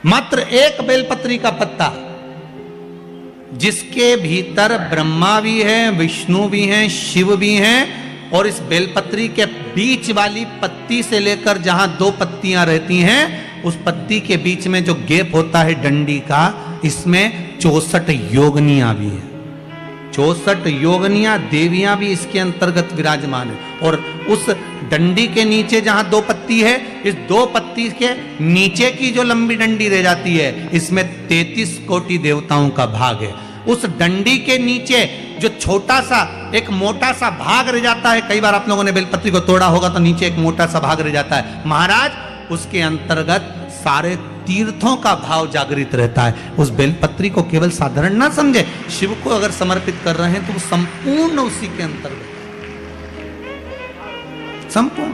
मात्र एक बेलपत्री का पत्ता, जिसके भीतर ब्रह्मा भी है, विष्णु भी हैं, शिव भी हैं, और इस बेलपत्री के बीच वाली पत्ती से लेकर जहां दो पत्तियां रहती हैं, उस पत्ती के बीच में जो गैप होता है डंडी का, इसमें 64 योगनियां भी है। 64 योगनियां देवियां भी इसके अंतर्गत विराजमान है। और उस डंडी के नीचे जहां दो पत्ती है, इस दो पत्ती के नीचे की जो लंबी डंडी रह जाती है, इसमें 33 कोटि देवताओं का भाग है। उस डंडी के नीचे जो छोटा सा एक मोटा सा भाग रह जाता है, कई बार आप लोगों ने बेलपत्री को तोड़ा होगा तो नीचे एक मोटा सा भाग रह जाता है, महाराज उसके अंतर्गत सारे तीर्थों का भाव जागृत रहता है। उस बेलपत्री को केवल साधारण ना समझे, शिव को अगर समर्पित कर रहे हैं तो वो संपूर्ण उसी के अंतर्गत, संपूर्ण।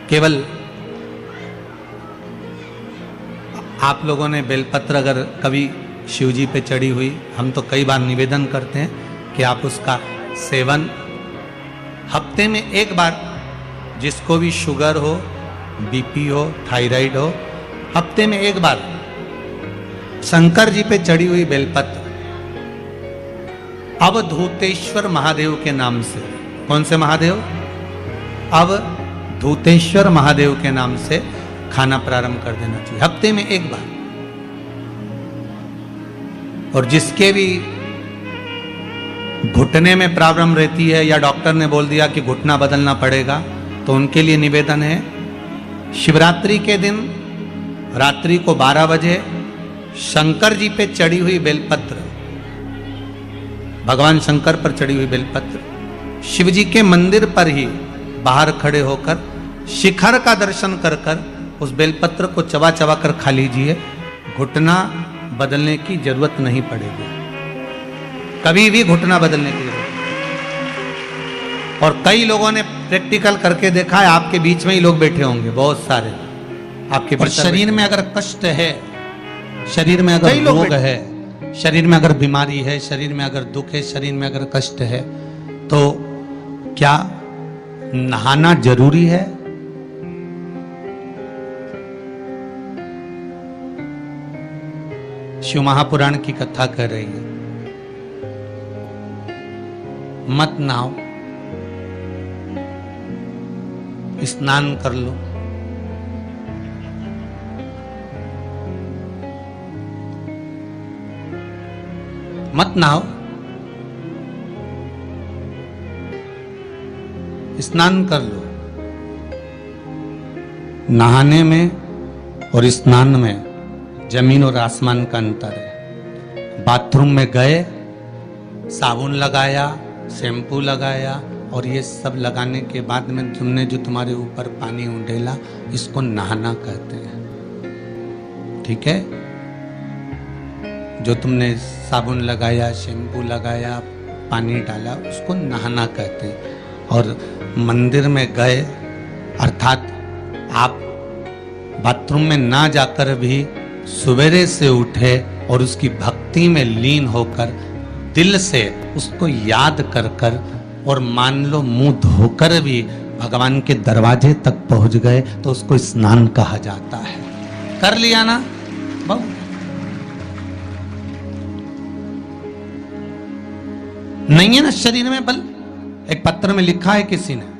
केवल आप लोगों ने बेलपत्र अगर कभी शिवजी पे चढ़ी हुई, हम तो कई बार निवेदन करते हैं कि आप उसका सेवन हफ्ते में एक बार, जिसको भी शुगर हो, बीपी हो, थायराइड हो, हफ्ते में एक बार शंकर जी पे चढ़ी हुई बेलपत्र अवधूतेश्वर महादेव के नाम से, कौन से महादेव? अवधूतेश्वर महादेव के नाम से खाना प्रारंभ कर देना चाहिए हफ्ते में एक बार। और जिसके भी घुटने में प्रॉब्लम रहती है या डॉक्टर ने बोल दिया कि घुटना बदलना पड़ेगा, तो उनके लिए निवेदन है, शिवरात्रि के दिन रात्रि को 12 बजे शंकर जी पे चढ़ी हुई बेलपत्र, भगवान शंकर पर चढ़ी हुई बेलपत्र, शिव जी के मंदिर पर ही बाहर खड़े होकर शिखर का दर्शन कर कर उस बेलपत्र को चबा चबा कर खा लीजिए। घुटना बदलने की जरूरत नहीं पड़ेगी, कभी भी घुटना बदलने की जरूरत। और कई लोगों ने प्रैक्टिकल करके देखा है, आपके बीच में ही लोग बैठे होंगे बहुत सारे आपके, पर शरीर में अगर कष्ट है, शरीर में अगर रोग है, शरीर में अगर बीमारी है, शरीर में अगर दुख है, शरीर में अगर कष्ट है, तो क्या नहाना जरूरी है? शिव महापुराण की कथा कर रही है, मत नहाओ, स्नान कर लो। मत नहाओ, स्नान कर लो। नहाने में और स्नान में जमीन और आसमान का अंतर है। बाथरूम में गए, साबुन लगाया, शैम्पू लगाया, और ये सब लगाने के बाद में तुमने जो तुम्हारे ऊपर पानी उंडेला, इसको नहाना कहते हैं। ठीक है? जो तुमने साबुन लगाया, शैम्पू लगाया, पानी डाला, उसको नहाना कहते हैं। और मंदिर में गए, अर्थात आप बाथरूम में ना जाकर भी सवेरे से उठे और उसकी भक्ति में लीन होकर दिल से उसको याद कर कर, और मान लो मुंह धोकर भी भगवान के दरवाजे तक पहुंच गए, तो उसको स्नान कहा जाता है। कर लिया ना बहुत। नहीं है ना शरीर में बल? एक पत्र में लिखा है किसी ने,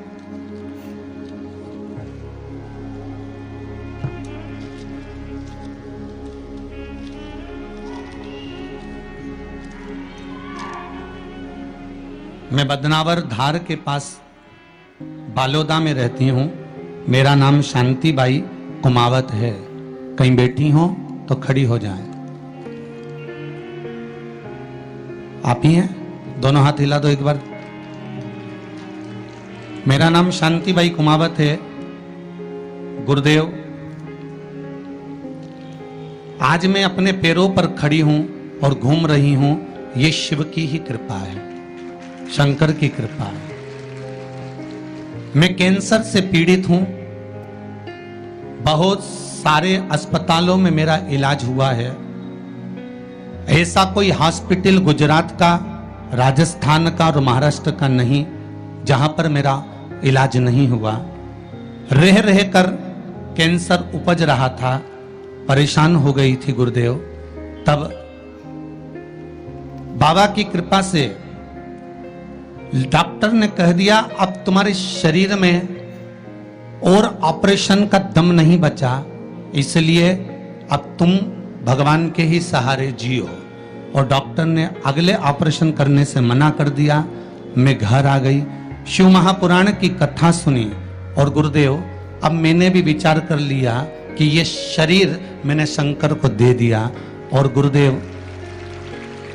मैं बदनावर धार के पास बालोदा में रहती हूँ। मेरा नाम शांति बाई कुमावत है। कहीं बैठी हो तो खड़ी हो जाए। आप ही हैं? दोनों हाथ हिला दो एक बार। मेरा नाम शांति बाई कुमावत है। गुरुदेव, आज मैं अपने पैरों पर खड़ी हूं और घूम रही हूं, ये शिव की ही कृपा है, शंकर की कृपा है। मैं कैंसर से पीड़ित हूं, बहुत सारे अस्पतालों में मेरा इलाज हुआ है। ऐसा कोई हॉस्पिटल गुजरात का, राजस्थान का और महाराष्ट्र का नहीं जहां पर मेरा इलाज नहीं हुआ। रह रह कर कैंसर उपज रहा था, परेशान हो गई थी गुरुदेव। तब बाबा की कृपा से डॉक्टर ने कह दिया अब तुम्हारे शरीर में और ऑपरेशन का दम नहीं बचा, इसलिए अब तुम भगवान के ही सहारे जियो। और डॉक्टर ने अगले ऑपरेशन करने से मना कर दिया। मैं घर आ गई, शिव महापुराण की कथा सुनी और गुरुदेव अब मैंने भी विचार कर लिया कि ये शरीर मैंने शंकर को दे दिया। और गुरुदेव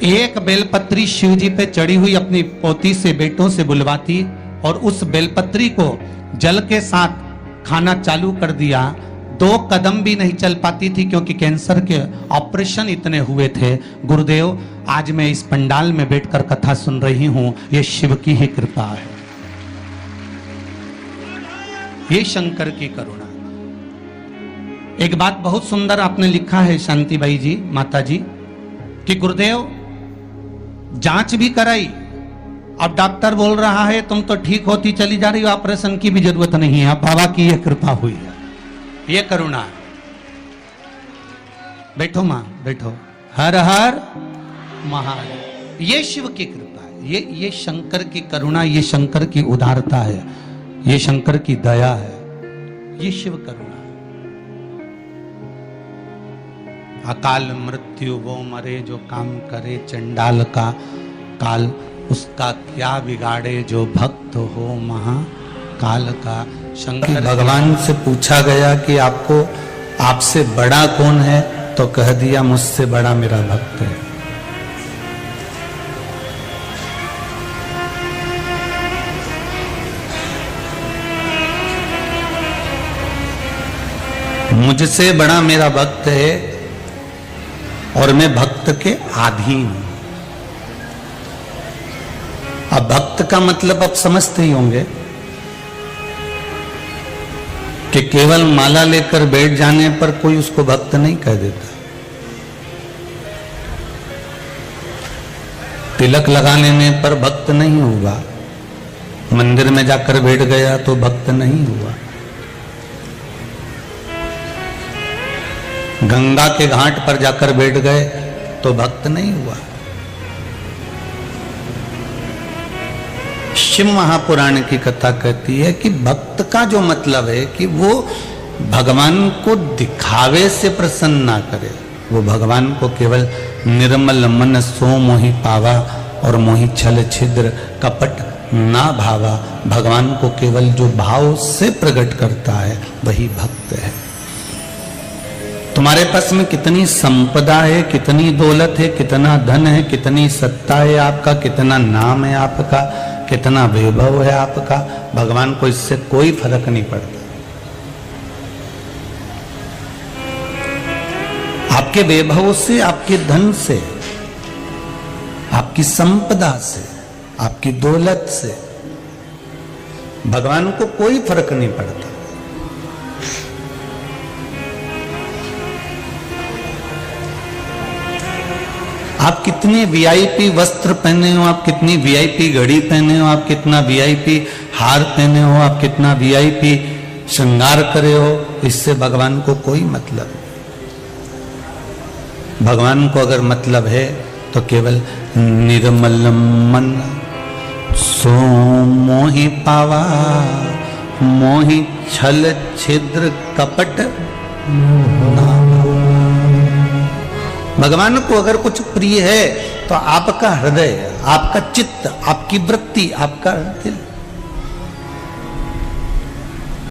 एक बेलपत्री शिव जी पे चढ़ी हुई अपनी पोती से बेटों से बुलवाती और उस बेलपत्री को जल के साथ खाना चालू कर दिया। 2 कदम भी नहीं चल पाती थी क्योंकि कैंसर के ऑपरेशन इतने हुए थे। गुरुदेव आज मैं इस पंडाल में बैठकर कथा सुन रही हूं, ये शिव की ही कृपा है, ये शंकर की करुणा। एक बात बहुत सुंदर आपने लिखा है शांतिबाई जी, माता जी, कि गुरुदेव जांच भी कराई, अब डॉक्टर बोल रहा है तुम तो ठीक होती चली जा रही हो, ऑपरेशन की भी जरूरत नहीं है। अब बाबा की यह कृपा हुई है, ये करुणा। बैठो मां, बैठो। हर हर महादेव। ये शिव की कृपा है, ये शंकर की करुणा, ये शंकर की उदारता है, ये शंकर की दया है, ये शिव करुणा। अकाल मृत्यु वो मरे जो काम करे चंडाल का काल, उसका क्या बिगाड़े जो भक्त हो महाकाल का। शंकर भगवान से पूछा गया कि आपको आपसे बड़ा कौन है, तो कह दिया मुझसे बड़ा मेरा भक्त है। मुझसे बड़ा मेरा भक्त है और मैं भक्त के अधीन हूं। अब भक्त का मतलब अब समझते ही होंगे कि केवल माला लेकर बैठ जाने पर कोई उसको भक्त नहीं कह देता। तिलक लगाने में पर भक्त नहीं हुआ, मंदिर में जाकर बैठ गया तो भक्त नहीं हुआ, गंगा के घाट पर जाकर बैठ गए तो भक्त नहीं हुआ। शिव महापुराण की कथा कहती है कि भक्त का जो मतलब है कि वो भगवान को दिखावे से प्रसन्न ना करे, वो भगवान को केवल निर्मल मन सो मोहि पावा और मोहि छल छिद्र कपट ना भावा। भगवान को केवल जो भाव से प्रकट करता है वही भक्त है। तुम्हारे पास में कितनी संपदा है, कितनी दौलत है, कितना धन है, कितनी सत्ता है आपका, कितना नाम है आपका, कितना वैभव है आपका, भगवान को इससे कोई फर्क नहीं पड़ता। आपके वैभव से, आपके धन से, आपकी संपदा से, आपकी दौलत से भगवान को कोई फर्क नहीं पड़ता। आप कितने वीआईपी वस्त्र पहने हो, आप कितनी वीआईपी घड़ी पहने हो, आप कितना वीआईपी हार पहने हो, आप कितना वीआईपी श्रृंगार करे हो, इससे भगवान को कोई मतलब नहीं। भगवान को अगर मतलब है तो केवल निर्मल मन सो मोहि पावा मोहि छल छिद्र कपट ना। भगवान को अगर कुछ प्रिय है तो आपका हृदय, आपका चित्त, आपकी वृत्ति, आपका दिल